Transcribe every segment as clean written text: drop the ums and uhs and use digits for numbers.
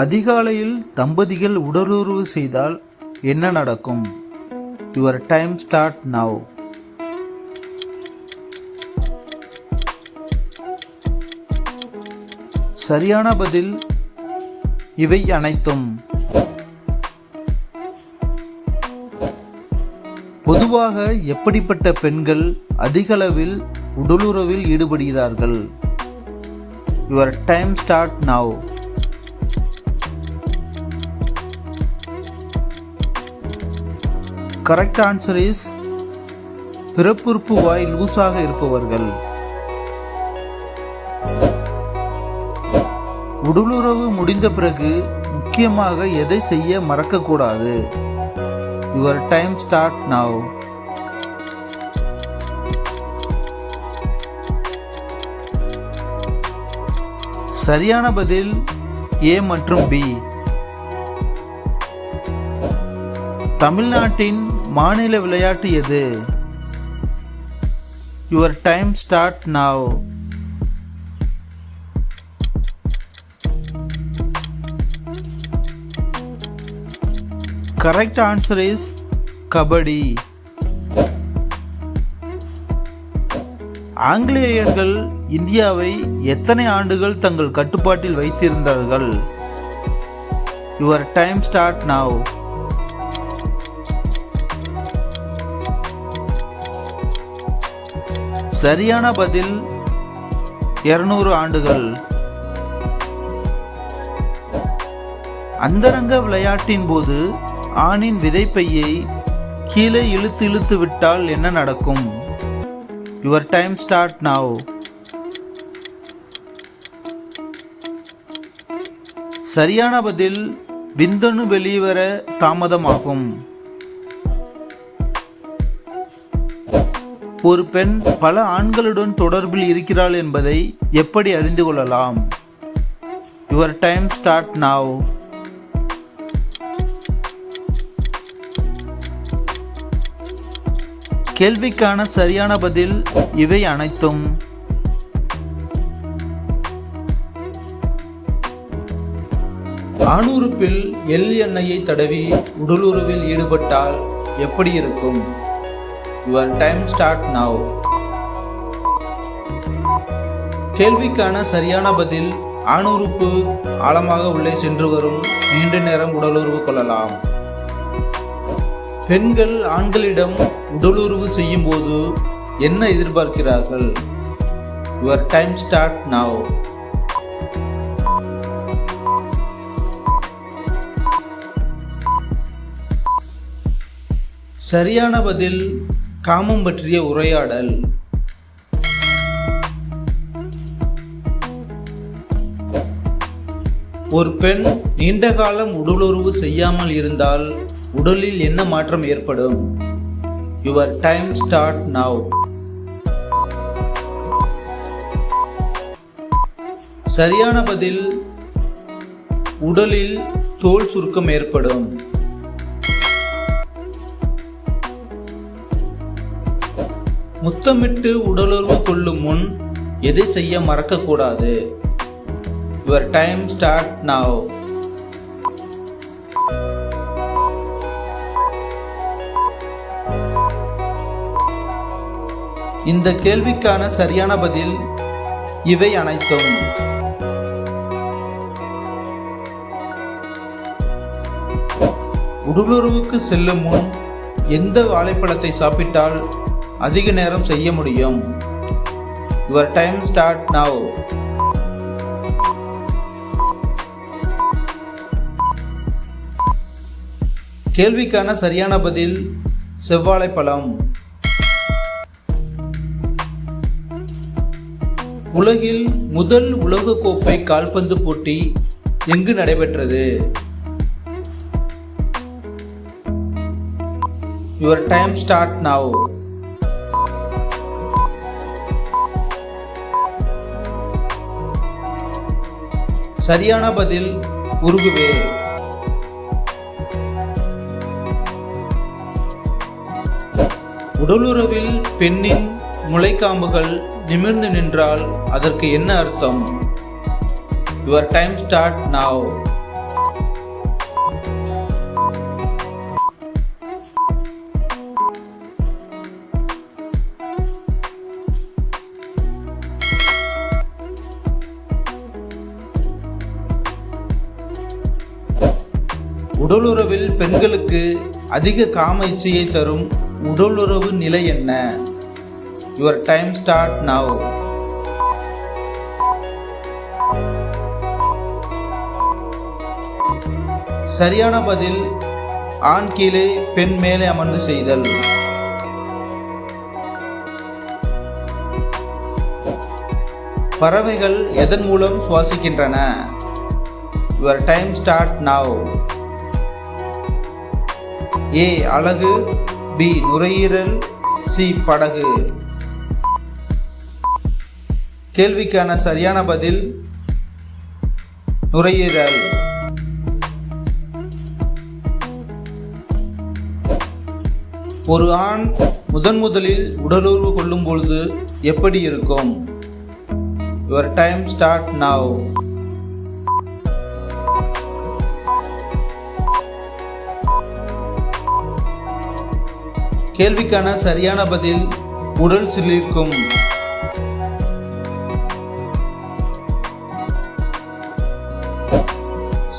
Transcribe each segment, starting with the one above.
அதிகாலையில் தம்பதிகள் உடலுறவு செய்தால் என்ன நடக்கும்? Your time start now. சரியான பதில் இவை அனைத்தும். பொதுவாக எப்படிப்பட்ட பெண்கள் அதிகளவில் உடலுறவில் ஈடுபடுகிறார்கள்? Your time start now. Correct answer is பிறப்புறுப்பு வாய் லூசாக இருப்பவர்கள். உடலுறவு முடிந்த பிறகு முக்கியமாக எதை செய்ய மறக்கக்கூடாது? Your time start now. சரியான பதில் ஏ மற்றும் பி. தமிழ்நாட்டின் மாநில விளையாட்டு எது? Your time start now. Correct answer is கபடி. ஆங்கிலேயர்கள் இந்தியாவை எத்தனை ஆண்டுகள் தங்கள் கட்டுப்பாட்டில் வைத்திருந்தார்கள்? Your time start now. சரியான பதில் 200 ஆண்டுகள். அந்தரங்க விளையாட்டின் போது ஆணின் விதைப்பையை கீழே இழுத்து இழுத்து விட்டால் என்ன நடக்கும்? Your time start now. சரியான பதில் விந்தணு வெளிவர தாமதமாகும். ஒரு பெண் பல ஆண்களுடன் தொடர்பில் இருக்கிறாள் என்பதை எப்படி அறிந்து கொள்ளலாம்? Your time start now. கேள்விக்கான சரியான பதில் இவை அனைத்தும். ஆணுறுப்பில் எள் எண்ணெயை தடவி உடலுறவில் ஈடுபட்டால் எப்படி இருக்கும்? Your time start now. கேள்விக்கான சரியான பதில் ஆணுறுப்பு ஆழமாக உள்ளே சென்று வரும் நீண்ட நேரம் உடலுறவு கொள்ளலாம். பெண்கள் ஆண்களிடம் உடலுறவு செய்யும் போது என்ன எதிர்பார்க்கிறார்கள்? Your time start now. சரியான பதில் காமம் பற்றிய உரையாடல். ஒரு பெண் நீண்ட காலம் உடலுறவு செய்யாமல் இருந்தால் உடலில் என்ன மாற்றம் ஏற்படும்? Your time start now. சரியான பதில் உடலில் தோல் சுருக்கம் ஏற்படும். முத்தமிட்டு உடலுறவு கொள்ளும் முன் எதை செய்ய மறக்கக்கூடாது? Your time start now. இந்த கேள்விக்கான சரியான பதில் இவை அனைத்தும். உடலுறவுக்கு செல்லும் முன் எந்த வாழைப்பழத்தை சாப்பிட்டால் அதிக நேரம் செய்ய முடியும்? Your time start now. கேள்விக்கான சரியான பதில் செவ்வாழைப்பழம். உலகில் முதல் உலகக்கோப்பை கால்பந்து போட்டி எங்கு நடைபெற்றது? Your time start now. சரியான பதில் உருகுவே. உடலுறவில் பெண்ணின் முளைக்காம்புகள் நிமிர்ந்து நின்றால் அதற்கு என்ன அர்த்தம்? Your time start now. உடலுறவில் பெண்களுக்கு அதிக காம இச்சையை தரும் உடலுறவு நிலை என்ன? Your time start now. சரியான பதில் ஆண் கீழே பெண் மேலே அமர்ந்து செய்தல். பறவைகள் எதன் மூலம் சுவாசிக்கின்றன? Your time start now. A அலகு, பி நுரையீரல், சி படகு. கேள்விக்கான சரியான பதில் நுரையீரல். ஒரு ஆண் முதலில் உடலுறவு கொள்ளும் பொழுது எப்படி இருக்கும்? Your time start now. கேள்விக்கான சரியான பதில் உடல் சிலிர்க்கும்.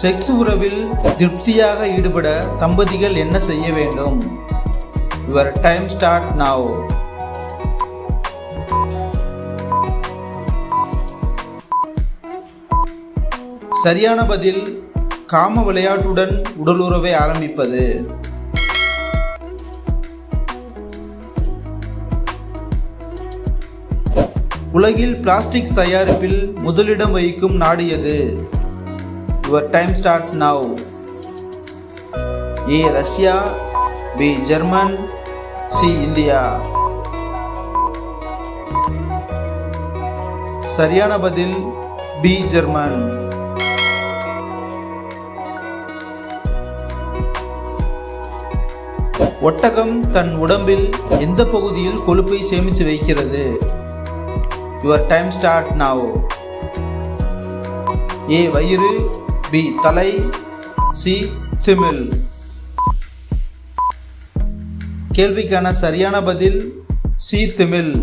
செக்ஸ் உறவில் திருப்தியாக ஈடுபட தம்பதிகள் என்ன செய்ய வேண்டும்? Your time start now. சரியான பதில் காம விளையாட்டுடன் உடலுறவை ஆரம்பிப்பது. உலகில் பிளாஸ்டிக் தயாரிப்பில் முதலிடம் வகிக்கும் நாடு எது? Your time start now. A Russia, B German, C India. சரியான பதில் பி ஜெர்மன். ஒட்டகம் தன் உடம்பில் எந்த பகுதியில் கொழுப்பை சேமித்து வைக்கிறது? Your time start now. A வயிறு, பி தலை, சி திமில். கேள்விக்கான சரியான பதில் சி திமில்.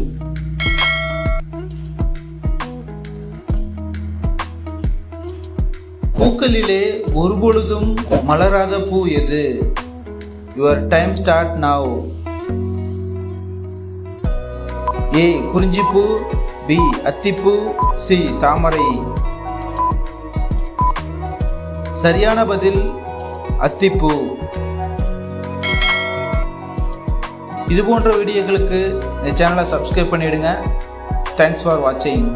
பூக்களிலே ஒருபொழுதும் மலராத பூ எது? Your time start now. A குறிஞ்சிப்பூ, பி அத்திப்பூ, சி தாமரை. சரியான பதில் அத்திப்பூ. இது போன்ற வீடியோக்களுக்கு இந்த சேனலை சப்ஸ்கிரைப் பண்ணிடுங்க. தேங்க்ஸ் ஃபார் வாட்சிங்.